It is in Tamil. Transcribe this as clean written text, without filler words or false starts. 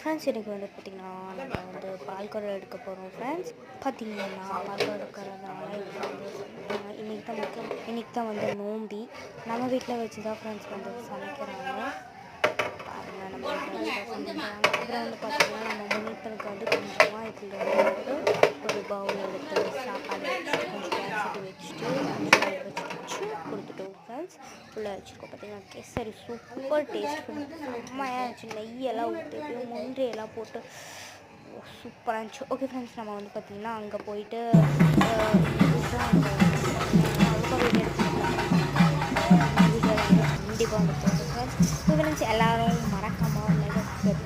ஃப்ரெண்ட்ஸ் எனக்கு வந்து பார்த்திங்கன்னா நம்ம வந்து பால்கோவா எடுக்க போகிறோம் ஃப்ரெண்ட்ஸ். பார்த்திங்கன்னா பால்கோவா எடுக்கிறதுனால இன்றைக்கி தான் வந்து நோம்பி நம்ம வீட்டில் வச்சு தான் ஃப்ரெண்ட்ஸ் வந்து சமைக்கிறாங்க. பாருங்கள் நம்ம வீட்டில் சமைக்கிறாங்க. அப்புறம் வந்து பார்த்திங்கன்னா நம்ம முன்னேற்றத்துக்கு வந்து கொஞ்சமாக இதில் வந்து ஒரு பவுல் எடுத்து சாப்பாடு வச்சுட்டு கொஞ்சம் கேசரி வச்சுட்டு வச்சு கொடுத்துட்டோம் ஃப்ரெண்ட்ஸ். ஃபுல்லாக வச்சுருக்கோம். பார்த்திங்கன்னா கேசரி சூப்பர் டேஸ்ட் செம்மையாக இருந்துச்சு. நெய்யெல்லாம் ஊற்றி முந்திரியெல்லாம் போட்டு சூப்பராக இருந்துச்சு. ஓகே ஃப்ரெண்ட்ஸ், நம்ம வந்து பார்த்திங்கன்னா அங்கே போயிட்டு கண்டிப்பாக வந்து போகிறோம் ஃப்ரெண்ட்ஸ். ஃப்ரெண்ட்ஸ் எல்லோரும் மறக்காமல் லைக் சப்ஸ்கிரைப்